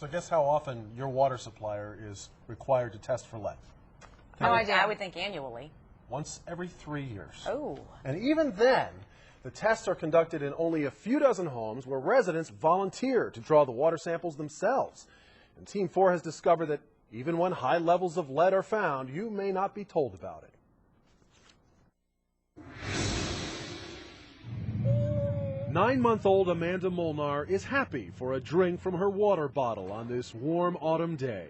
So guess how often your water supplier is required to test for lead? I would think annually. Once every 3 years. Oh. And even then, the tests are conducted in only a few dozen homes where residents volunteer to draw the water samples themselves. And Team 4 has discovered that even when high levels of lead are found, you may not be told about it. 9-month-old Amanda Molnar is happy for a drink from her water bottle on this warm autumn day.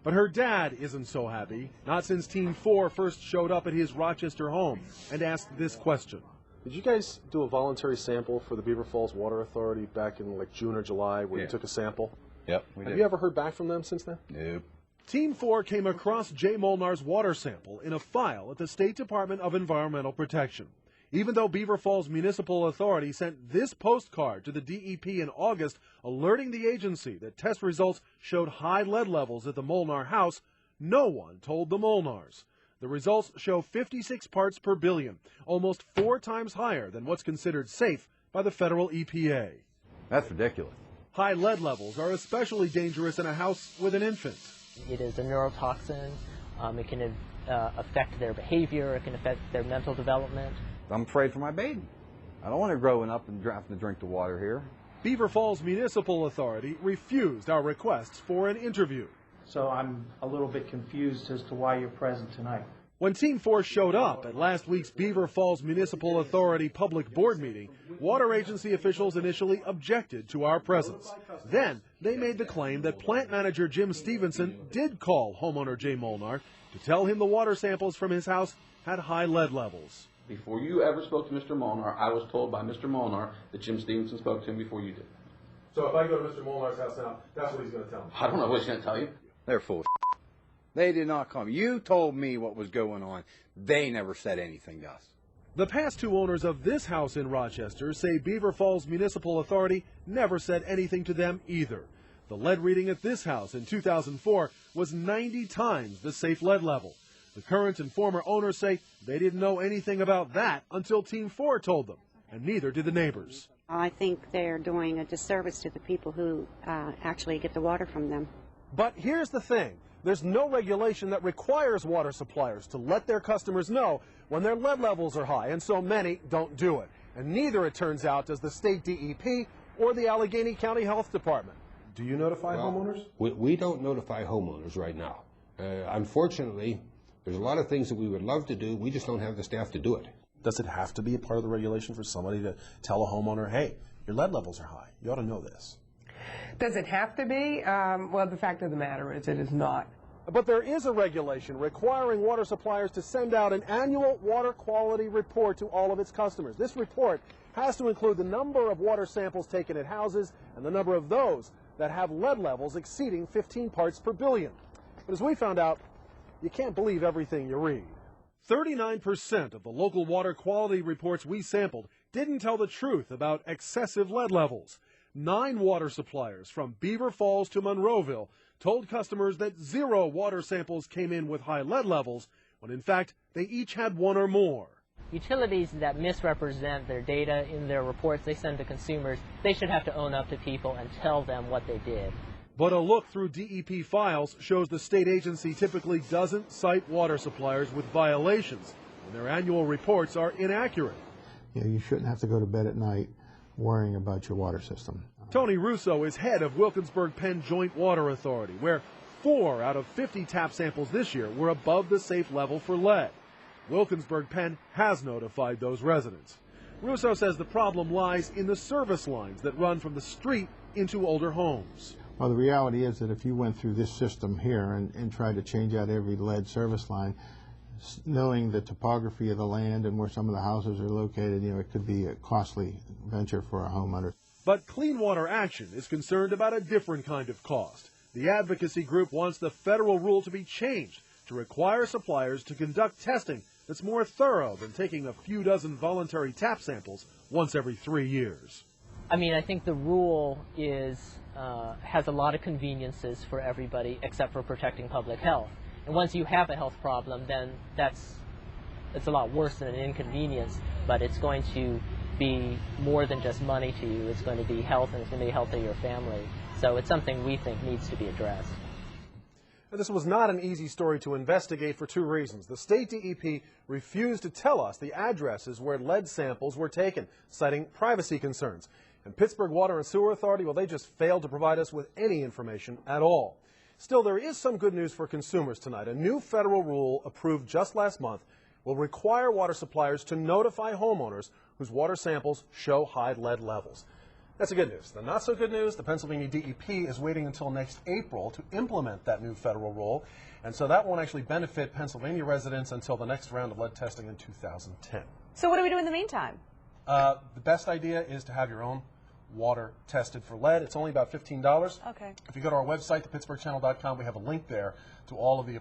But her dad isn't so happy, not since Team 4 first showed up at his Rochester home and asked this question. Did you guys do a voluntary sample for the Beaver Falls Water Authority back in like June or July where you took a sample? Yep, we did. Have you ever heard back from them since then? Nope. Team 4 came across Jay Molnar's water sample in a file at the State Department of Environmental Protection. Even though Beaver Falls Municipal Authority sent this postcard to the DEP in August alerting the agency that test results showed high lead levels at the Molnar house, no one told the Molnars. The results show 56 parts per billion, almost 4 times higher than what's considered safe by the federal EPA. That's ridiculous. High lead levels are especially dangerous in a house with an infant. It is a neurotoxin. It can affect their behavior. It can affect their mental development. I'm afraid for my baby. I don't want her growing up and having to drink the water here. Beaver Falls Municipal Authority refused our requests for an interview. So I'm a little bit confused as to why you're present tonight. When Team 4 showed up at last week's Beaver Falls Municipal Authority public board meeting, water agency officials initially objected to our presence. Then they made the claim that plant manager Jim Stevenson did call homeowner Jay Molnar to tell him the water samples from his house had high lead levels. Before you ever spoke to Mr. Molnar, I was told by Mr. Molnar that Jim Stevenson spoke to him before you did. So if I go to Mr. Molnar's house now, that's what he's going to tell me? I don't know what he's going to tell you. They're full of shit. They did not come. You told me what was going on. They never said anything to us. The past 2 owners of this house in Rochester say Beaver Falls Municipal Authority never said anything to them either. The lead reading at this house in 2004 was 90 times the safe lead level. The current and former owners say they didn't know anything about that until Team 4 told them, and neither did the neighbors. I think they're doing a disservice to the people who actually get the water from them. But here's the thing. There's no regulation that requires water suppliers to let their customers know when their lead levels are high, and so many don't do it. And neither, it turns out, does the state DEP or the Allegheny County Health Department. Do you notify homeowners? We don't notify homeowners right now. Unfortunately, there's a lot of things that we would love to do. We just don't have the staff to do it. Does it have to be a part of the regulation for somebody to tell a homeowner, hey, your lead levels are high. You ought to know this. Does it have to be? Well, the fact of the matter is it is not. But there is a regulation requiring water suppliers to send out an annual water quality report to all of its customers. This report has to include the number of water samples taken at houses and the number of those that have lead levels exceeding 15 parts per billion. But as we found out, you can't believe everything you read. 39% of the local water quality reports we sampled didn't tell the truth about excessive lead levels. 9 water suppliers from Beaver Falls to Monroeville told customers that 0 water samples came in with high lead levels, when in fact they each had 1 or more. Utilities that misrepresent their data in their reports they send to consumers, they should have to own up to people and tell them what they did. But a look through DEP files shows the state agency typically doesn't cite water suppliers with violations when their annual reports are inaccurate. You shouldn't have to go to bed at night worrying about your water system. Tony Russo is head of Wilkinsburg-Penn Joint Water Authority, where 4 out of 50 tap samples this year were above the safe level for lead. Wilkinsburg-Penn has notified those residents. Russo says the problem lies in the service lines that run from the street into older homes. Well, the reality is that if you went through this system here and tried to change out every lead service line, knowing the topography of the land and where some of the houses are located, it could be a costly venture for a homeowner. But Clean Water Action is concerned about a different kind of cost. The advocacy group wants the federal rule to be changed to require suppliers to conduct testing that's more thorough than taking a few dozen voluntary tap samples once every 3 years. I think the rule has a lot of conveniences for everybody except for protecting public health. And once you have a health problem, then it's a lot worse than an inconvenience, but it's going to be more than just money to you. It's going to be health, and it's going to be health of your family. So it's something we think needs to be addressed. Now, this was not an easy story to investigate for two reasons. The state DEP refused to tell us the addresses where lead samples were taken, citing privacy concerns. And Pittsburgh Water and Sewer Authority, well, they just failed to provide us with any information at all. Still, there is some good news for consumers tonight. A new federal rule approved just last month will require water suppliers to notify homeowners whose water samples show high lead levels. That's the good news. The not so good news, the Pennsylvania DEP is waiting until next April to implement that new federal rule, and so that won't actually benefit Pennsylvania residents until the next round of lead testing in 2010. So what do we do in the meantime? The best idea is to have your own water tested for lead. It's only about $15. Okay. If you go to our website, thepittsburghchannel.com, we have a link there to all of the